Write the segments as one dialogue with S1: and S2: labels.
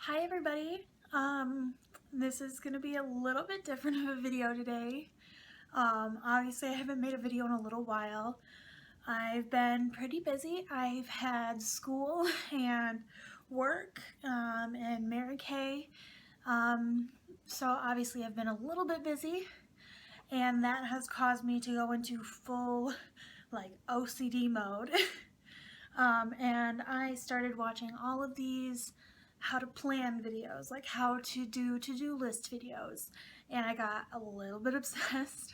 S1: Hi everybody. This is gonna be a little bit different of a video today. Obviously I haven't made a video in a little while. I've been pretty busy. I've had school and work and Mary Kay. Um, so obviously I've been a little bit busy and that has caused me to go into full like OCD mode. And I started watching all of these how to plan videos, like how to do to-do list videos, and I got a little bit obsessed.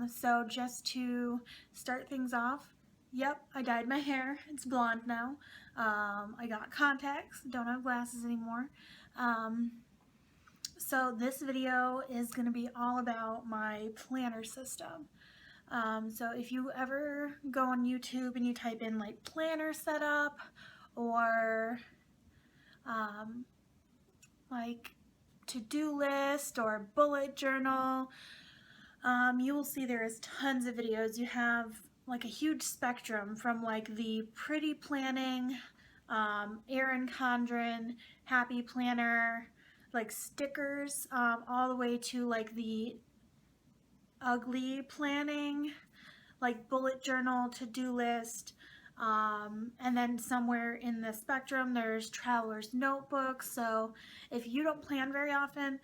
S1: So just to start things off, yep, I dyed my hair. It's blonde now. I got contacts, don't have glasses anymore. Um, so this video is going to be all about my planner system. So if you ever go on YouTube and you type in like planner setup or um, like to-do list or bullet journal, you will see there is tons of videos. You have like a huge spectrum from like the pretty planning, Erin Condren, happy planner, like stickers, all the way to like the ugly planning, like bullet journal, to-do list, and then somewhere in the spectrum there's traveler's notebook. So if you don't plan very often,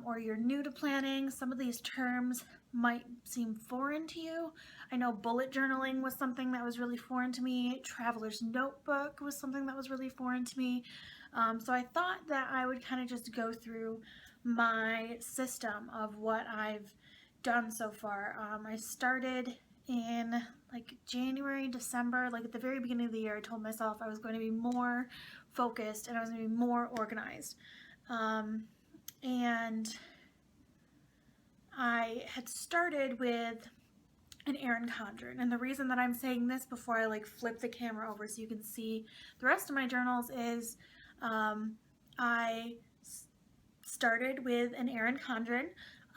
S1: or you're new to planning, some of these terms might seem foreign to you. I know bullet journaling was something that was really foreign to me. Traveler's notebook was something that was really foreign to me. So I thought that I would kind of just go through my system of what I've done so far. I started in like January, December, like at the very beginning of the year. I told myself I was going to be more focused and I was going to be more organized. And I had started with an Erin Condren, and the reason that I'm saying this before I like flip the camera over so you can see the rest of my journals is I started with an Erin Condren.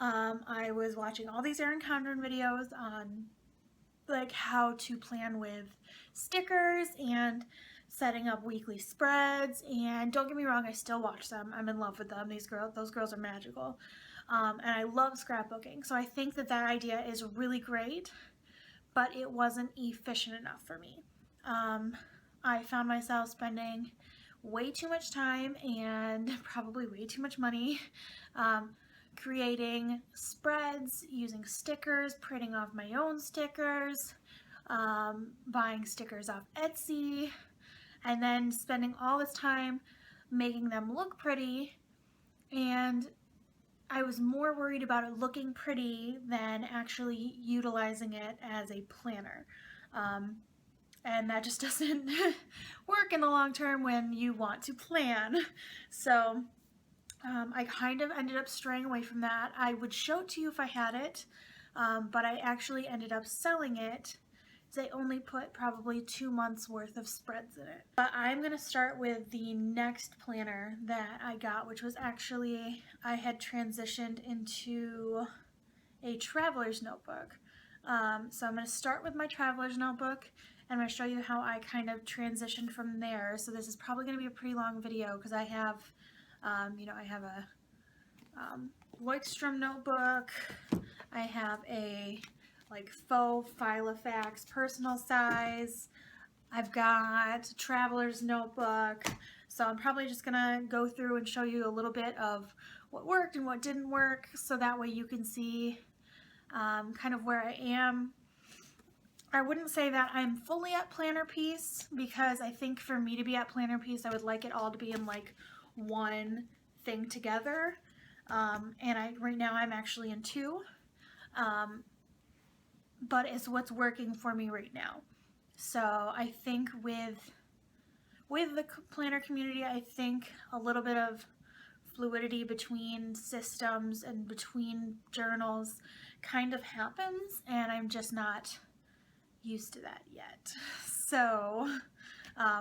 S1: I was watching all these Erin Condren videos on like how to plan with stickers and setting up weekly spreads, and don't get me wrong, I still watch them. I'm in love with them. Those girls are magical. And I love scrapbooking, so I think that that idea is really great, but it wasn't efficient enough for me. I found myself spending way too much time and probably way too much money creating spreads, using stickers, printing off my own stickers, buying stickers off Etsy, and then spending all this time making them look pretty. And I was more worried about it looking pretty than actually utilizing it as a planner. And that just doesn't work in the long term when you want to plan. So I kind of ended up straying away from that. I would show it to you if I had it, but I actually ended up selling it. They only put probably 2 months worth of spreads in it. But I'm going to start with the next planner that I got, which was actually, I had transitioned into a traveler's notebook. So I'm going to start with my traveler's notebook, and I'm going to show you how I kind of transitioned from there. So this is probably going to be a pretty long video because I have, I have a Leuchtturm notebook. I have a like faux Filofax personal size. I've got a traveler's notebook. So I'm probably just gonna go through and show you a little bit of what worked and what didn't work, so that way you can see kind of where I am. I wouldn't say that I'm fully at planner piece, because I think for me to be at planner piece, I would like it all to be in like one thing together. And right now I'm actually in two, but it's what's working for me right now. So I think with the planner community, I think a little bit of fluidity between systems and between journals kind of happens, and I'm just not used to that yet. So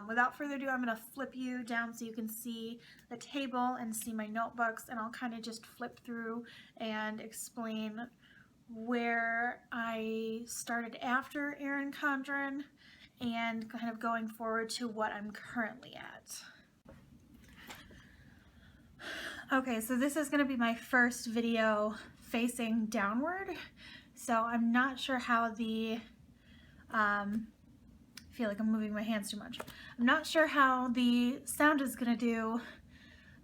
S1: without further ado, I'm going to flip you down so you can see the table and see my notebooks, and I'll kind of just flip through and explain where I started after Erin Condren and kind of going forward to what I'm currently at. Okay, so this is going to be my first video facing downward, so I'm not sure how the, I feel like I'm moving my hands too much. I'm not sure how the sound is going to do.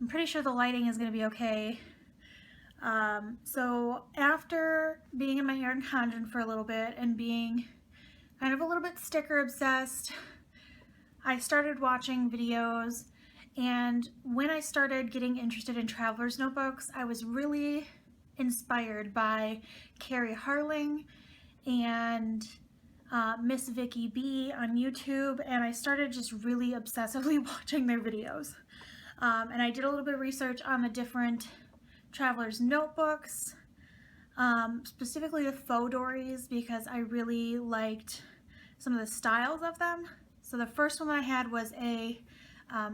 S1: I'm pretty sure the lighting is going to be okay. So after being in my Erin Condren for a little bit and being kind of a little bit sticker obsessed, I started watching videos, and when I started getting interested in traveler's notebooks, I was really inspired by Carrie Harling and Miss Vicky B on YouTube, and I started just really obsessively watching their videos. And I did a little bit of research on the different traveler's notebooks, specifically the faux dories, because I really liked some of the styles of them. So the first one I had was a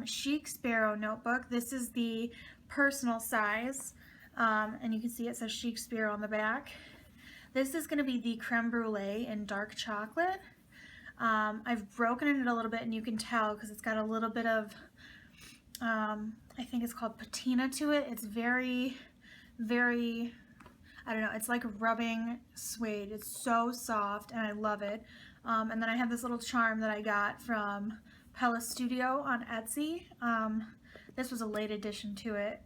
S1: Chic Sparrow notebook. This is the personal size, and you can see it says Chic Sparrow on the back. This is going to be the creme brulee in dark chocolate. I've broken it a little bit, and you can tell because it's got a little bit of, I think it's called patina to it. It's very, very, I don't know, it's like rubbing suede. It's so soft, and I love it. And then I have this little charm that I got from Pella Studio on Etsy. This was a late addition to it.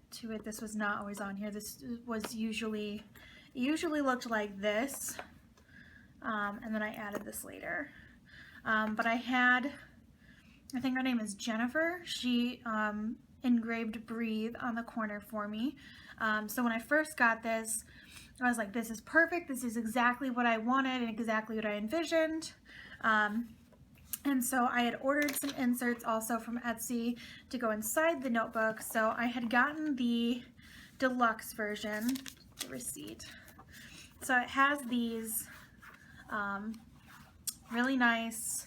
S1: This was not always on here. This was usually looked like this, and then I added this later. But I think her name is Jennifer. She engraved Breathe on the corner for me. So when I first got this, I was like, this is perfect. This is exactly what I wanted and exactly what I envisioned. And so I had ordered some inserts also from Etsy to go inside the notebook. So I had gotten the deluxe version, the receipt. So it has these really nice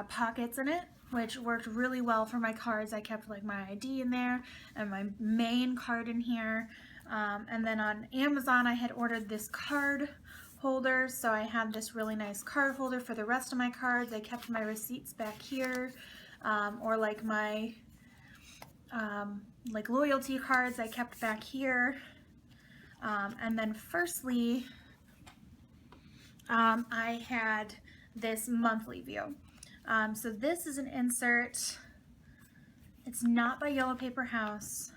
S1: pockets in it, which worked really well for my cards. I kept like my ID in there and my main card in here. And then on Amazon I had ordered this card holder, so I had this really nice card holder for the rest of my cards. I kept my receipts back here, or like my like loyalty cards I kept back here. And then firstly, I had this monthly view. So this is an insert. It's not by Yellow Paper House.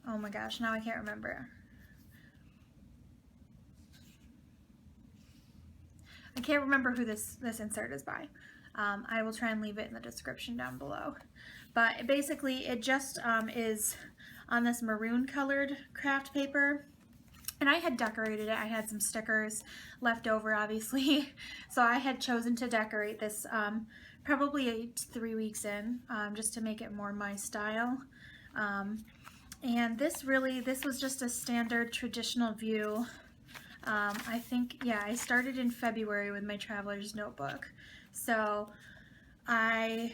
S1: Oh my gosh, now I can't remember. I can't remember who this insert is by. I will try and leave it in the description down below. But basically it just is on this maroon colored craft paper. And I had decorated it. I had some stickers left over, obviously. So I had chosen to decorate this probably 3 weeks in, just to make it more my style. And this was just a standard traditional view. I think, yeah, I started in February with my traveler's notebook. So I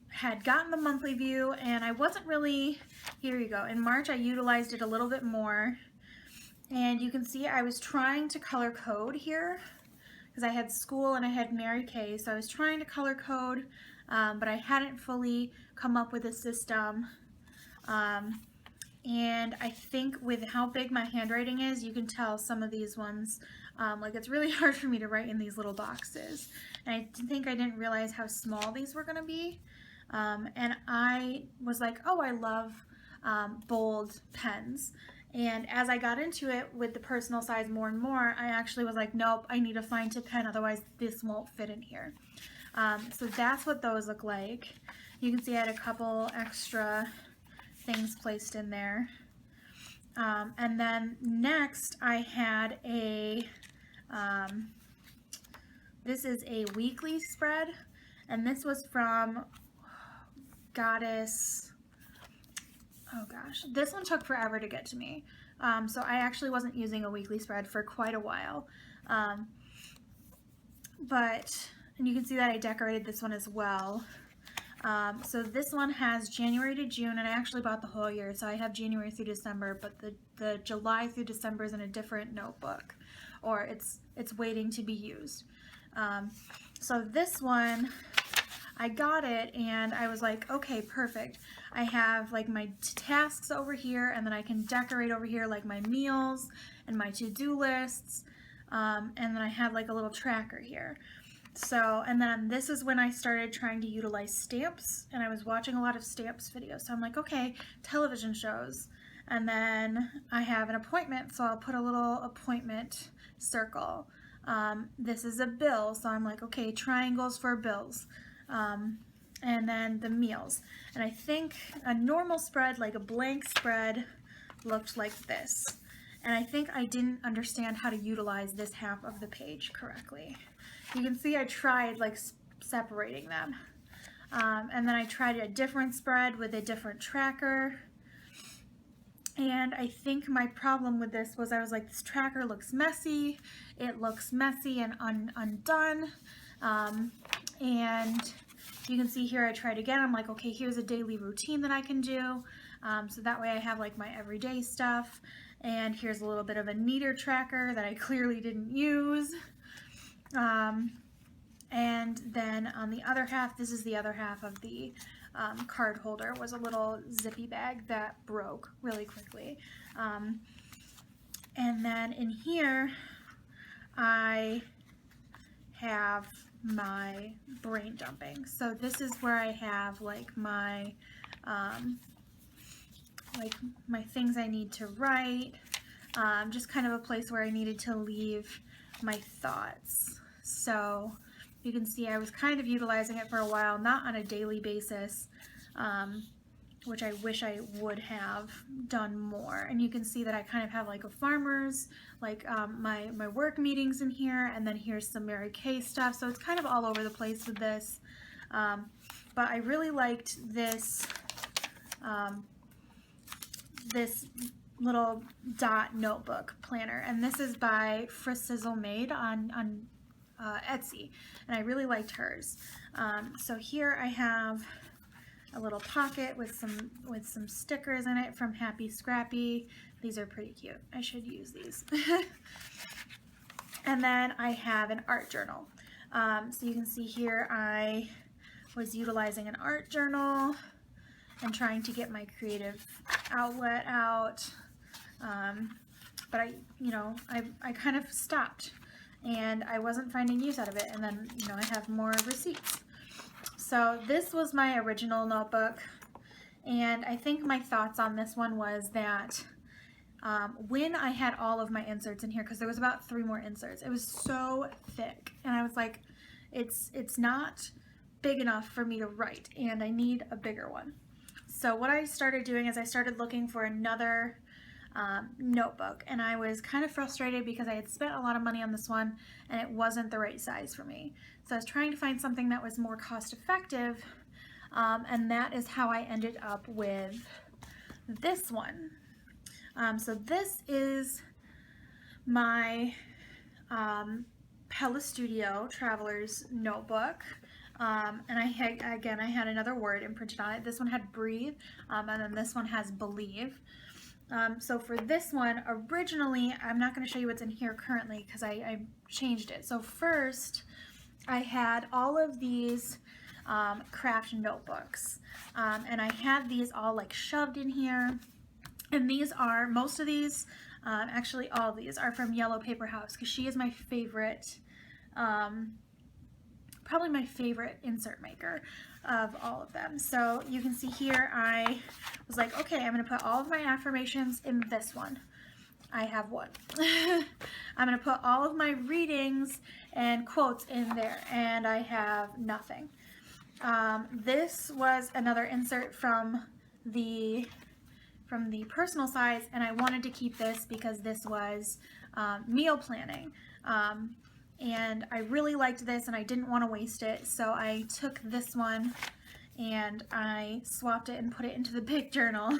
S1: had gotten the monthly view, and I wasn't really, here you go, in March I utilized it a little bit more. And you can see I was trying to color code here because I had school and I had Mary Kay, so I was trying to color code, but I hadn't fully come up with a system. And I think with how big my handwriting is, you can tell some of these ones, like it's really hard for me to write in these little boxes. And I think I didn't realize how small these were going to be. And I was like, oh, I love bold pens. And as I got into it with the personal size more and more, I actually was like, nope, I need a fine tip pen, otherwise this won't fit in here. So that's what those look like. You can see I had a couple extra things placed in there. And then next I had a, this is a weekly spread, and this was from Goddess. Oh gosh, this one took forever to get to me. So I actually wasn't using a weekly spread for quite a while. And you can see that I decorated this one as well. So this one has January to June, and I actually bought the whole year, so I have January through December, but the July through December is in a different notebook, or it's waiting to be used. So this one, I got it and I was like, okay, perfect. I have like my tasks over here, and then I can decorate over here like my meals and my to-do lists. And then I have like a little tracker here. So, and then this is when I started trying to utilize stamps, and I was watching a lot of stamps videos. So I'm like, okay, television shows. And then I have an appointment, so I'll put a little appointment circle. This is a bill, so I'm like, okay, triangles for bills. And then the meals. And I think a normal spread, like a blank spread, looked like this. And I think I didn't understand how to utilize this half of the page correctly. You can see I tried like separating them. And then I tried a different spread with a different tracker. And I think my problem with this was I was like, this tracker looks messy. It looks messy and undone. And you can see here I tried again. I'm like, okay, here's a daily routine that I can do. So that way I have like my everyday stuff. And here's a little bit of a neater tracker that I clearly didn't use. And then on the other half, this is the other half of the card holder, was a little zippy bag that broke really quickly. And then in here, I have my brain dumping. So this is where I have like my things I need to write, just kind of a place where I needed to leave my thoughts. So you can see I was kind of utilizing it for a while, not on a daily basis, which I wish I would have done more. And you can see that I kind of have like a farmer's, like my work meetings in here, and then here's some Mary Kay stuff. So it's kind of all over the place with this. But I really liked this, this little dot notebook planner, and this is by Frizzle Made on Etsy, and I really liked hers. So here I have a little pocket with some stickers in it from Happy Scrappy. These are pretty cute. I should use these. And then I have an art journal. So you can see here I was utilizing an art journal and trying to get my creative outlet out. But I kind of stopped, and I wasn't finding use out of it. And then, I have more receipts. So this was my original notebook, and I think my thoughts on this one was that when I had all of my inserts in here, because there was about 3 more inserts, it was so thick, and I was like, it's not big enough for me to write, and I need a bigger one. So what I started doing is I started looking for another notebook, and I was kind of frustrated because I had spent a lot of money on this one and it wasn't the right size for me. So I was trying to find something that was more cost effective, and that is how I ended up with this one. So this is my Pella Studio Traveler's Notebook. And I had another word imprinted on it. This one had breathe, and then this one has believe. So for this one, originally, I'm not going to show you what's in here currently because I changed it. So first, I had all of these craft notebooks, and I had these all like shoved in here. And these are, most of these, actually all of these are from Yellow Paper House, because she is my favorite, probably my favorite insert maker of all of them. So you can see here I was like, okay, I'm going to put all of my affirmations in this one. I have one. I'm going to put all of my readings and quotes in there, and I have nothing. This was another insert from the personal size, and I wanted to keep this because this was meal planning. And I really liked this and I didn't want to waste it, so I took this one and I swapped it and put it into the big journal.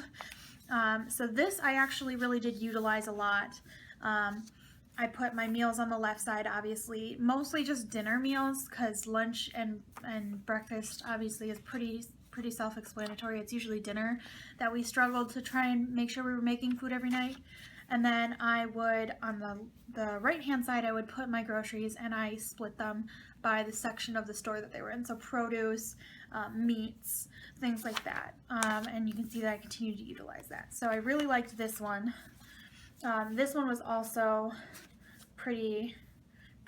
S1: So this I actually really did utilize a lot. I put my meals on the left side, obviously, mostly just dinner meals, because lunch and breakfast obviously is pretty self-explanatory. It's usually dinner that we struggled to try and make sure we were making food every night. And then I would, on the right hand side, I would put my groceries, and I split them by the section of the store that they were in. So produce, meats, things like that. And you can see that I continue to utilize that. So I really liked this one. This one was also pretty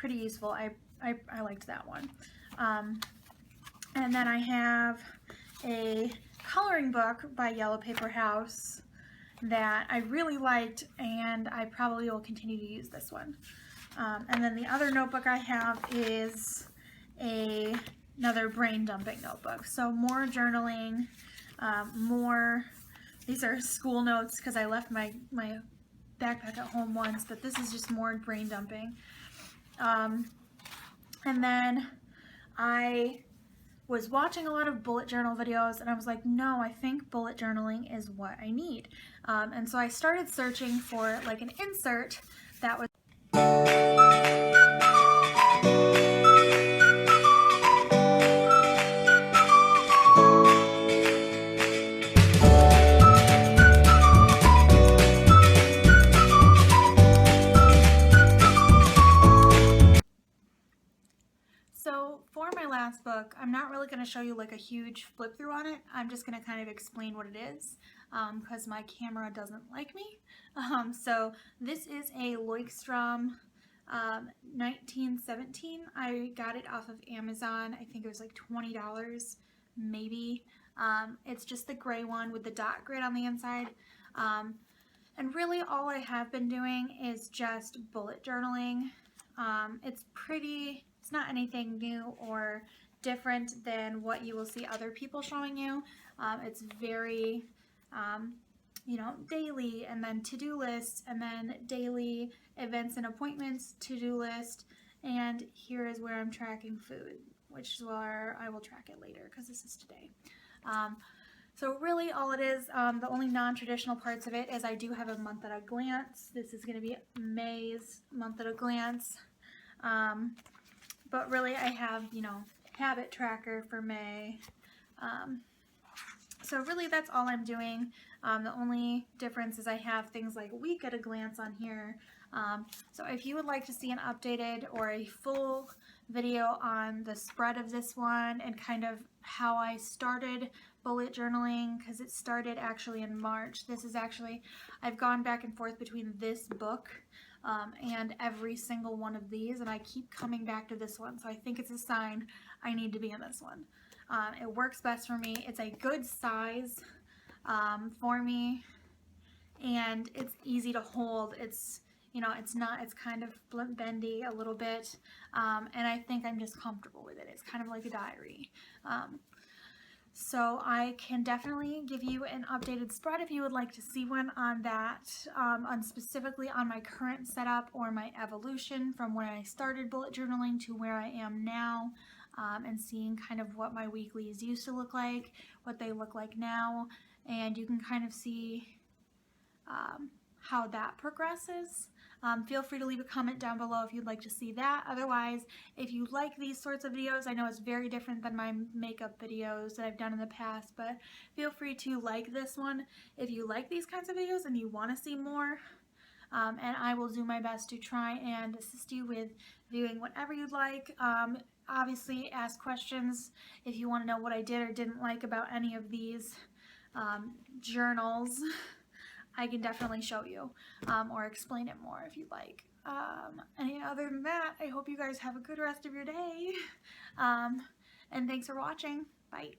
S1: useful. I liked that one. And then I have a coloring book by Yellow Paper House that I really liked, and I probably will continue to use this one. And then the other notebook I have is another brain dumping notebook. So more journaling, these are school notes because I left my backpack at home once, but this is just more brain dumping. And then I was watching a lot of bullet journal videos, and I was like, no, I think bullet journaling is what I need. And so I started searching for like an insert that was book. I'm not really going to show you like a huge flip through on it. I'm just going to kind of explain what it is because my camera doesn't like me. So this is a Leuchtturm 1917. I got it off of Amazon. I think it was like $20 maybe. It's just the gray one with the dot grid on the inside. And really all I have been doing is just bullet journaling. It's not anything new or different than what you will see other people showing you. It's very, daily, and then to-do lists, and then daily events and appointments to-do list, and here is where I'm tracking food, which is where I will track it later because this is today. So really all it is, the only non-traditional parts of it is I do have a month at a glance. This is going to be May's month at a glance. But really I have, habit tracker for May. So really that's all I'm doing. The only difference is I have things like week at a glance on here. So if you would like to see an updated or a full video on the spread of this one and kind of how I started bullet journaling, because it started actually in March. I've gone back and forth between this book and every single one of these, and I keep coming back to this one, so I think it's a sign I need to be in this one. It works best for me. It's a good size for me, and it's easy to hold. It's kind of bendy a little bit, and I think I'm just comfortable with it. It's kind of like a diary. So I can definitely give you an updated spread if you would like to see one on that, specifically on my current setup or my evolution from where I started bullet journaling to where I am now, and seeing kind of what my weeklies used to look like, what they look like now, and you can kind of see how that progresses. Feel free to leave a comment down below if you'd like to see that. Otherwise, if you like these sorts of videos, I know it's very different than my makeup videos that I've done in the past, but feel free to like this one if you like these kinds of videos and you want to see more. And I will do my best to try and assist you with viewing whatever you'd like. Obviously, ask questions if you want to know what I did or didn't like about any of these journals. I can definitely show you or explain it more if you'd like. And other than that, I hope you guys have a good rest of your day. And thanks for watching. Bye.